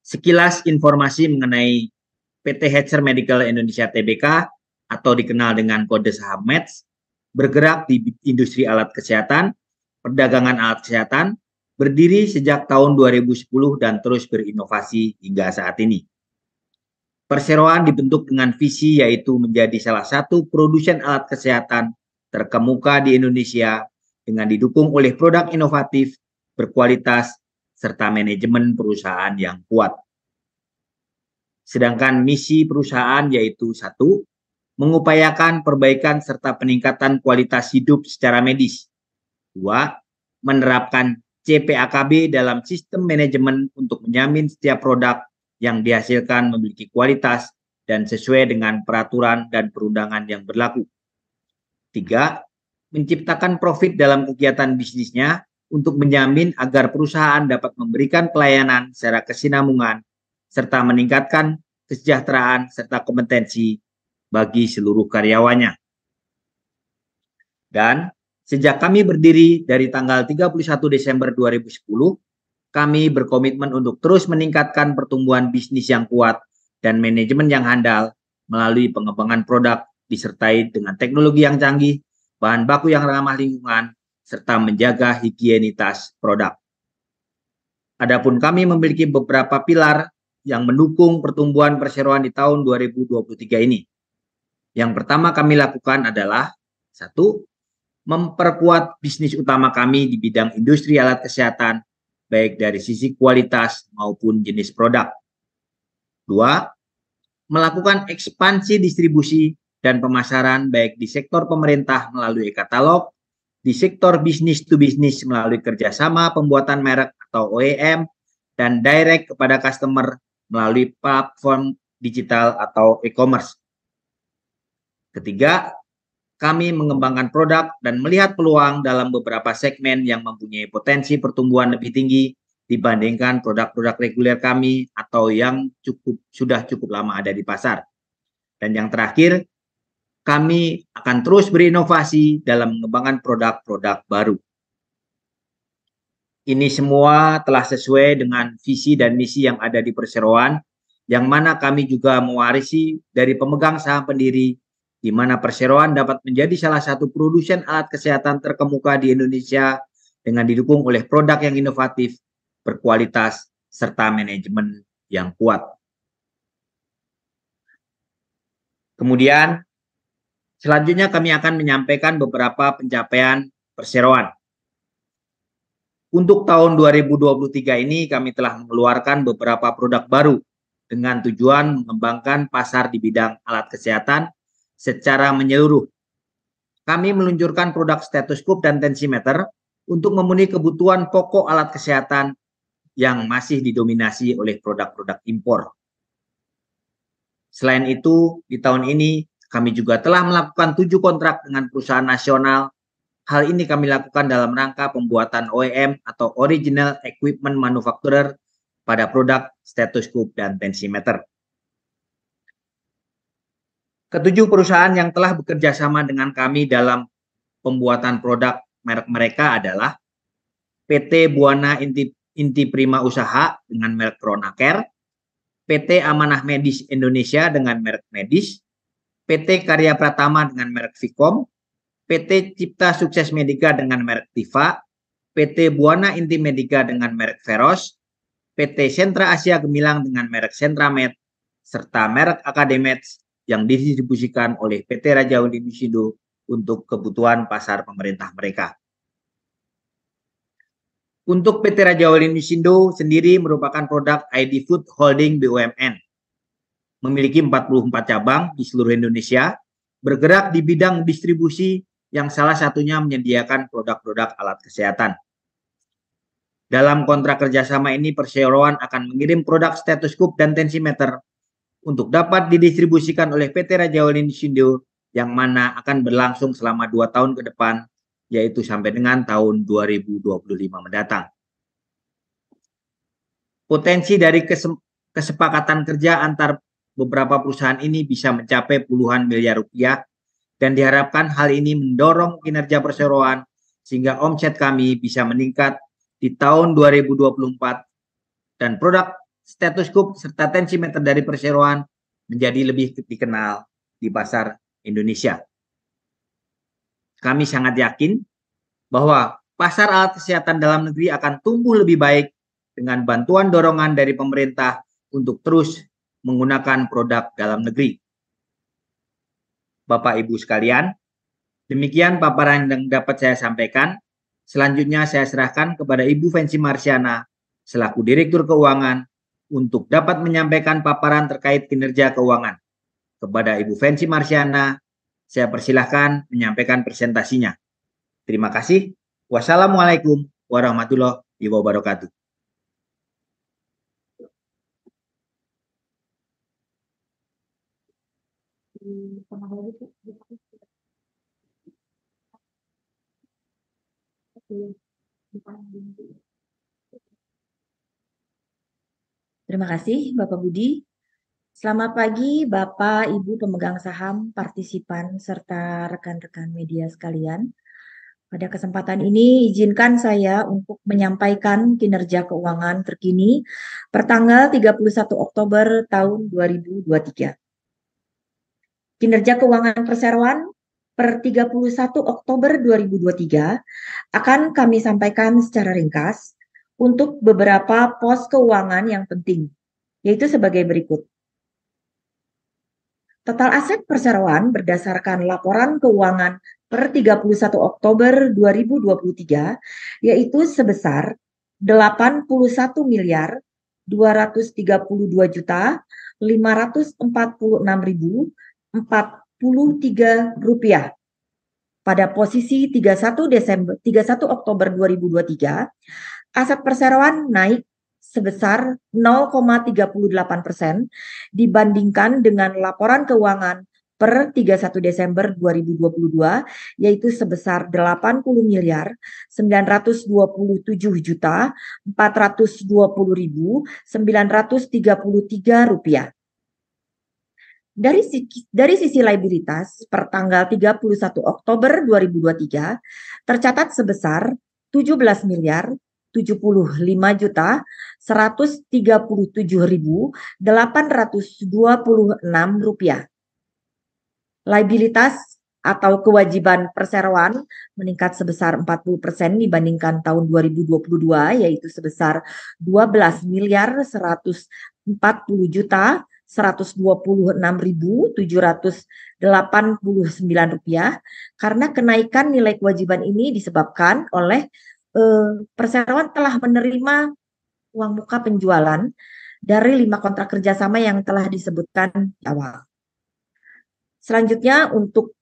Sekilas informasi mengenai PT Hatcher Medical Indonesia Tbk atau dikenal dengan kode saham METS, bergerak di industri alat kesehatan, perdagangan alat kesehatan, berdiri sejak tahun 2010 dan terus berinovasi hingga saat ini. Perseroan dibentuk dengan visi yaitu menjadi salah satu produsen alat kesehatan terkemuka di Indonesia dengan didukung oleh produk inovatif, berkualitas, serta manajemen perusahaan yang kuat. Sedangkan misi perusahaan yaitu 1. Mengupayakan perbaikan serta peningkatan kualitas hidup secara medis. 2. Menerapkan CPAKB dalam sistem manajemen untuk menjamin setiap produk yang dihasilkan memiliki kualitas dan sesuai dengan peraturan dan perundangan yang berlaku. 3. Menciptakan profit dalam kegiatan bisnisnya untuk menjamin agar perusahaan dapat memberikan pelayanan secara kesinambungan serta meningkatkan kesejahteraan serta kompetensi bagi seluruh karyawannya. Dan sejak kami berdiri dari tanggal 31 Desember 2010, kami berkomitmen untuk terus meningkatkan pertumbuhan bisnis yang kuat dan manajemen yang handal melalui pengembangan produk disertai dengan teknologi yang canggih, bahan baku yang ramah lingkungan, serta menjaga higienitas produk. Adapun kami memiliki beberapa pilar yang mendukung pertumbuhan perseroan di tahun 2023 ini. Yang pertama kami lakukan adalah 1. Memperkuat bisnis utama kami di bidang industri alat kesehatan, baik dari sisi kualitas maupun jenis produk. 2. Melakukan ekspansi distribusi dan pemasaran baik di sektor pemerintah melalui e-katalog, di sektor bisnis to bisnis melalui kerjasama pembuatan merek atau OEM, dan direct kepada customer melalui platform digital atau e-commerce. Ketiga, kami mengembangkan produk dan melihat peluang dalam beberapa segmen yang mempunyai potensi pertumbuhan lebih tinggi dibandingkan produk-produk reguler kami atau yang sudah cukup lama ada di pasar. Dan yang terakhir, kami akan terus berinovasi dalam mengembangkan produk-produk baru. Ini semua telah sesuai dengan visi dan misi yang ada di perseroan, yang mana kami juga mewarisi dari pemegang saham pendiri, di mana perseroan dapat menjadi salah satu produsen alat kesehatan terkemuka di Indonesia dengan didukung oleh produk yang inovatif, berkualitas, serta manajemen yang kuat. Kemudian, selanjutnya kami akan menyampaikan beberapa pencapaian perseroan. Untuk tahun 2023 ini kami telah mengeluarkan beberapa produk baru dengan tujuan mengembangkan pasar di bidang alat kesehatan secara menyeluruh. Kami meluncurkan produk stetoskop dan tensimeter untuk memenuhi kebutuhan pokok alat kesehatan yang masih didominasi oleh produk-produk impor. Selain itu, di tahun ini kami juga telah melakukan 7 kontrak dengan perusahaan nasional. Hal ini kami lakukan dalam rangka pembuatan OEM atau Original Equipment Manufacturer pada produk stetoskop dan tensimeter. Ketujuh perusahaan yang telah bekerja sama dengan kami dalam pembuatan produk merek mereka adalah PT Buana Inti Prima Usaha dengan merek Pronacare, PT Amanah Medis Indonesia dengan merek Medis, PT Karya Pratama dengan merek Vicom, PT Cipta Sukses Medica dengan merek Tiva, PT Buana Inti Medica dengan merek Veros, PT Sentra Asia Gemilang dengan merek Sentramed, serta merek Academeds yang didistribusikan oleh PT Raja Wali Nusindo untuk kebutuhan pasar pemerintah mereka. Untuk PT Raja Wali Nusindo sendiri merupakan produk ID Food Holding BUMN. Memiliki 44 cabang di seluruh Indonesia, bergerak di bidang distribusi yang salah satunya menyediakan produk-produk alat kesehatan. Dalam kontrak kerjasama ini, perseroan akan mengirim produk stetoskop dan tensimeter untuk dapat didistribusikan oleh PT Raja Wali Nusindo yang mana akan berlangsung selama 2 tahun ke depan, yaitu sampai dengan tahun 2025 mendatang. Potensi dari kesepakatan kerja antar beberapa perusahaan ini bisa mencapai puluhan miliar rupiah dan diharapkan hal ini mendorong kinerja perseroan sehingga omset kami bisa meningkat di tahun 2024 dan produk stetoskop serta tensimeter dari perseroan menjadi lebih dikenal di pasar Indonesia. Kami sangat yakin bahwa pasar alat kesehatan dalam negeri akan tumbuh lebih baik dengan bantuan dorongan dari pemerintah untuk terus menggunakan produk dalam negeri. Bapak Ibu sekalian, demikian paparan yang dapat saya sampaikan. Selanjutnya saya serahkan kepada Ibu Fensi Marsiana selaku Direktur Keuangan untuk dapat menyampaikan paparan terkait kinerja keuangan. Kepada Ibu Fensi Marsiana, saya persilahkan menyampaikan presentasinya. Terima kasih. Wassalamualaikum warahmatullahi wabarakatuh. Terima kasih Bapak Budi. Selamat pagi Bapak, Ibu pemegang saham, partisipan, serta rekan-rekan media sekalian. Pada kesempatan ini izinkan saya untuk menyampaikan kinerja keuangan terkini pertanggal 31 Oktober tahun 2023. Kinerja keuangan perseroan per 31 Oktober 2023 akan kami sampaikan secara ringkas untuk beberapa pos keuangan yang penting, yaitu sebagai berikut. Total aset perseroan berdasarkan laporan keuangan per 31 Oktober 2023 yaitu sebesar 81 miliar 232 juta 546.043 rupiah. Pada posisi 31 Oktober 2023, aset perseroan naik sebesar 0,38% dibandingkan dengan laporan keuangan per 31 Desember 2022 yaitu sebesar 80 miliar 927 juta 420.933 rupiah. Dari sisi liabilitas per tanggal 31 Oktober 2023 tercatat sebesar 17 miliar 75 juta 137.826 rupiah. Liabilitas atau kewajiban perseroan meningkat sebesar 40% dibandingkan tahun 2022 yaitu sebesar 12 miliar 140 juta 126.789 rupiah karena kenaikan nilai kewajiban ini disebabkan oleh perseroan telah menerima uang muka penjualan dari 5 kontrak kerjasama yang telah disebutkan di awal. Selanjutnya untuk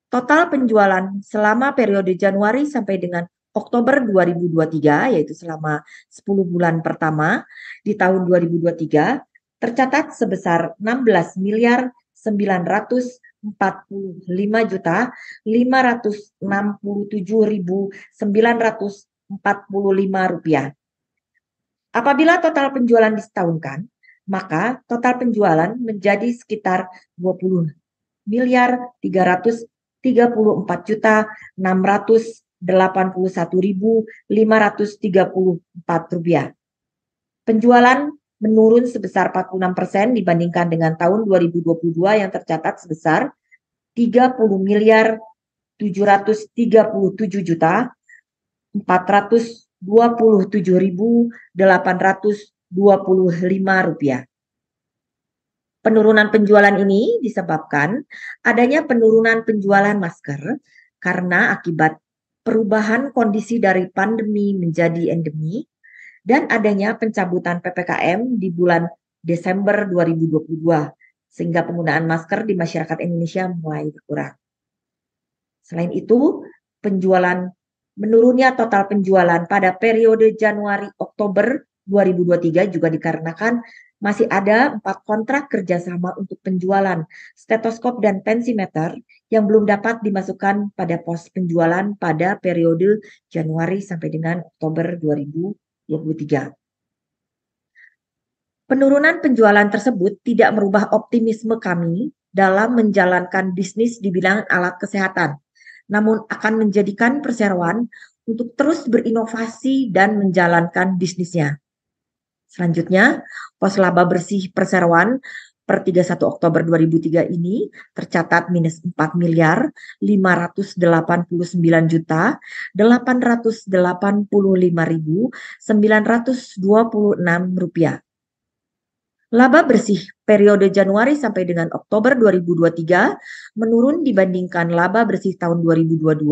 total penjualan selama periode Januari sampai dengan Oktober 2023 yaitu selama 10 bulan pertama di tahun 2023 tercatat sebesar 16 miliar 945 juta 567.945 rupiah. Apabila total penjualan disetahunkan, maka total penjualan menjadi sekitar 20 miliar 334 juta 681.534 rupiah. Penjualan menurun sebesar 46% dibandingkan dengan tahun 2022 yang tercatat sebesar 30 miliar 737 juta 427.825 rupiah. Penurunan penjualan ini disebabkan adanya penurunan penjualan masker karena akibat perubahan kondisi dari pandemi menjadi endemi dan adanya pencabutan PPKM di bulan Desember 2022 sehingga penggunaan masker di masyarakat Indonesia mulai berkurang. Selain itu, menurunnya total penjualan pada periode Januari-Oktober 2023 juga dikarenakan masih ada 4 kontrak kerjasama untuk penjualan stetoskop dan tensimeter yang belum dapat dimasukkan pada pos penjualan pada periode Januari sampai dengan Oktober 2023. Penurunan penjualan tersebut tidak merubah optimisme kami dalam menjalankan bisnis di bidang alat kesehatan, namun akan menjadikan perseroan untuk terus berinovasi dan menjalankan bisnisnya. Selanjutnya, pos laba bersih perseroan per 31 Oktober 2003 ini tercatat minus 4 miliar 589 juta 885.926 rupiah. Laba bersih periode Januari sampai dengan Oktober 2023 menurun dibandingkan laba bersih tahun 2022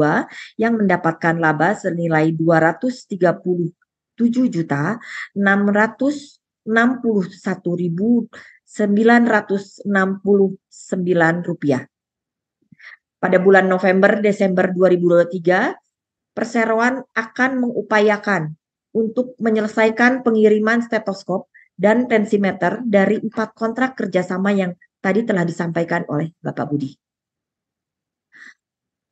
yang mendapatkan laba senilai 237 juta 661.969 rupiah. Pada bulan November-Desember 2023, perseroan akan mengupayakan untuk menyelesaikan pengiriman stetoskop dan tensimeter dari 4 kontrak kerjasama yang tadi telah disampaikan oleh Bapak Budi.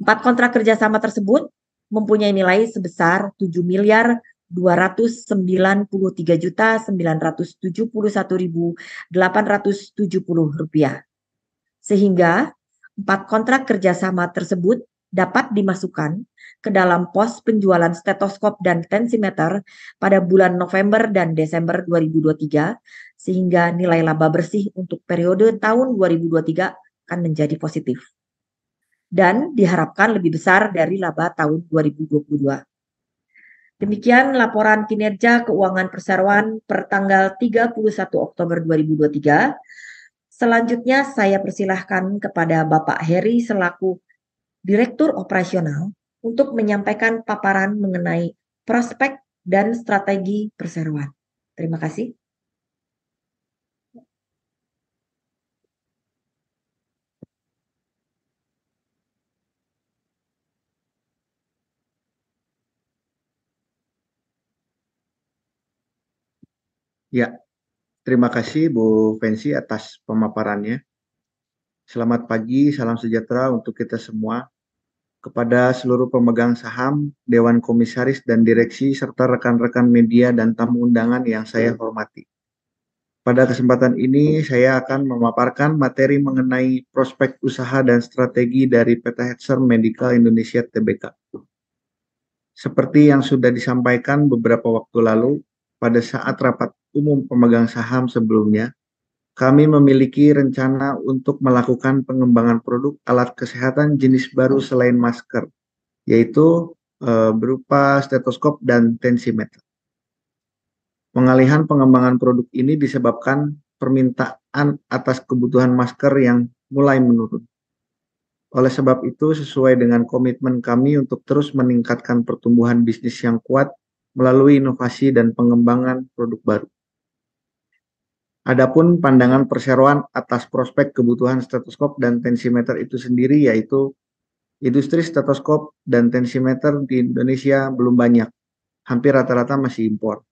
4 kontrak kerjasama tersebut mempunyai nilai sebesar 7 miliar 293 juta 971.870 rupiah. Sehingga 4 kontrak kerjasama tersebut dapat dimasukkan ke dalam pos penjualan stetoskop dan tensimeter pada bulan November dan Desember 2023, sehingga nilai laba bersih untuk periode tahun 2023 akan menjadi positif. Dan diharapkan lebih besar dari laba tahun 2022. Demikian laporan kinerja keuangan perseroan per tanggal 31 Oktober 2023. Selanjutnya saya persilahkan kepada Bapak Heri selaku Direktur Operasional untuk menyampaikan paparan mengenai prospek dan strategi perseroan. Terima kasih. Ya, terima kasih Bu Pensi atas pemaparannya. Selamat pagi, salam sejahtera untuk kita semua. Kepada seluruh pemegang saham, Dewan Komisaris dan Direksi, serta rekan-rekan media dan tamu undangan yang saya hormati. Pada kesempatan ini, saya akan memaparkan materi mengenai prospek usaha dan strategi dari PT Hetzer Medical Indonesia Tbk. Seperti yang sudah disampaikan beberapa waktu lalu, pada saat rapat umum pemegang saham sebelumnya, kami memiliki rencana untuk melakukan pengembangan produk alat kesehatan jenis baru selain masker, yaitu berupa stetoskop dan tensimeter. Pengalihan pengembangan produk ini disebabkan permintaan atas kebutuhan masker yang mulai menurun. Oleh sebab itu, sesuai dengan komitmen kami untuk terus meningkatkan pertumbuhan bisnis yang kuat melalui inovasi dan pengembangan produk baru. Adapun pandangan perseroan atas prospek kebutuhan stetoskop dan tensimeter itu sendiri, yaitu industri stetoskop dan tensimeter di Indonesia belum banyak, hampir rata-rata masih impor.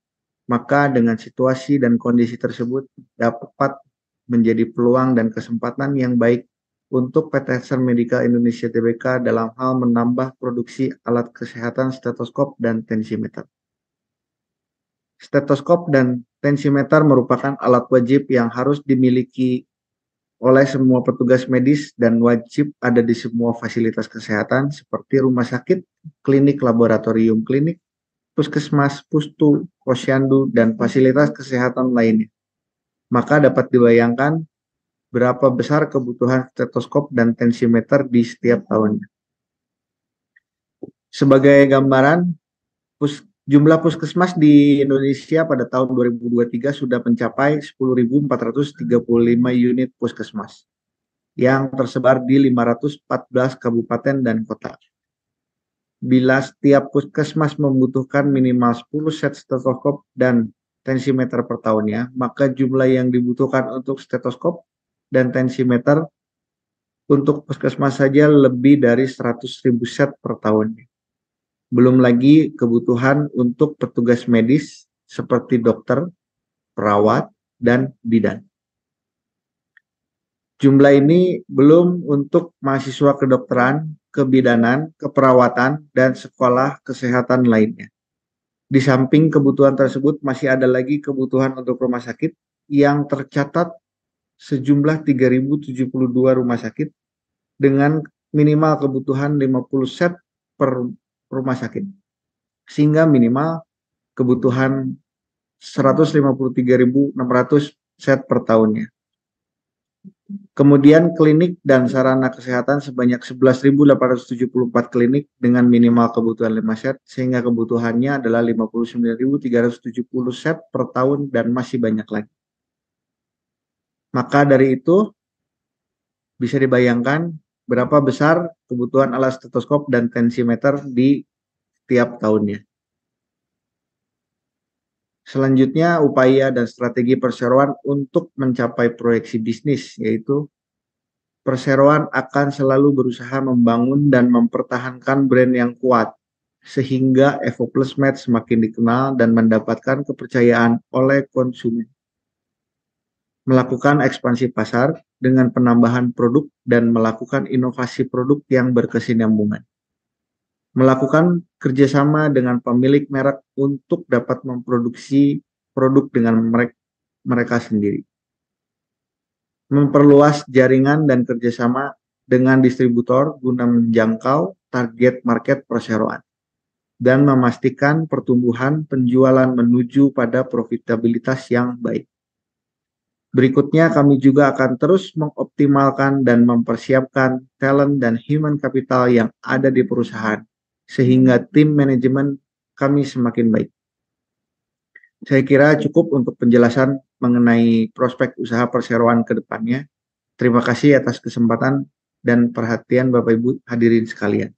Maka dengan situasi dan kondisi tersebut dapat menjadi peluang dan kesempatan yang baik untuk PT Hetzer Medical Indonesia Tbk dalam hal menambah produksi alat kesehatan stetoskop dan tensimeter. Stetoskop dan tensimeter merupakan alat wajib yang harus dimiliki oleh semua petugas medis dan wajib ada di semua fasilitas kesehatan seperti rumah sakit, klinik, laboratorium klinik, puskesmas, pustu, posyandu, dan fasilitas kesehatan lainnya. Maka dapat dibayangkan berapa besar kebutuhan stetoskop dan tensimeter di setiap tahunnya. Sebagai gambaran, jumlah puskesmas di Indonesia pada tahun 2023 sudah mencapai 10.435 unit puskesmas yang tersebar di 514 kabupaten dan kota. Bila setiap puskesmas membutuhkan minimal 10 set stetoskop dan tensimeter per tahunnya, maka jumlah yang dibutuhkan untuk stetoskop dan tensimeter untuk puskesmas saja lebih dari 100.000 set per tahunnya. Belum lagi kebutuhan untuk petugas medis seperti dokter, perawat, dan bidan. Jumlah ini belum untuk mahasiswa kedokteran, kebidanan, keperawatan, dan sekolah kesehatan lainnya. Di samping kebutuhan tersebut masih ada lagi kebutuhan untuk rumah sakit yang tercatat sejumlah 3.072 rumah sakit dengan minimal kebutuhan 50 set per rumah sakit, sehingga minimal kebutuhan 153.600 set per tahunnya. Kemudian klinik dan sarana kesehatan sebanyak 11.874 klinik dengan minimal kebutuhan 5 set, sehingga kebutuhannya adalah 59.370 set per tahun dan masih banyak lagi. Maka dari itu, bisa dibayangkan berapa besar kebutuhan alat stetoskop dan tensimeter di tiap tahunnya. Selanjutnya, upaya dan strategi perseroan untuk mencapai proyeksi bisnis, yaitu perseroan akan selalu berusaha membangun dan mempertahankan brand yang kuat, sehingga Evo Plus Med semakin dikenal dan mendapatkan kepercayaan oleh konsumen. Melakukan ekspansi pasar dengan penambahan produk dan melakukan inovasi produk yang berkesinambungan. Melakukan kerjasama dengan pemilik merek untuk dapat memproduksi produk dengan mereka sendiri. Memperluas jaringan dan kerjasama dengan distributor guna menjangkau target market perseroan. Dan memastikan pertumbuhan penjualan menuju pada profitabilitas yang baik. Berikutnya, kami juga akan terus mengoptimalkan dan mempersiapkan talent dan human capital yang ada di perusahaan, sehingga tim manajemen kami semakin baik. Saya kira cukup untuk penjelasan mengenai prospek usaha perseroan ke depannya. Terima kasih atas kesempatan dan perhatian Bapak Ibu hadirin sekalian.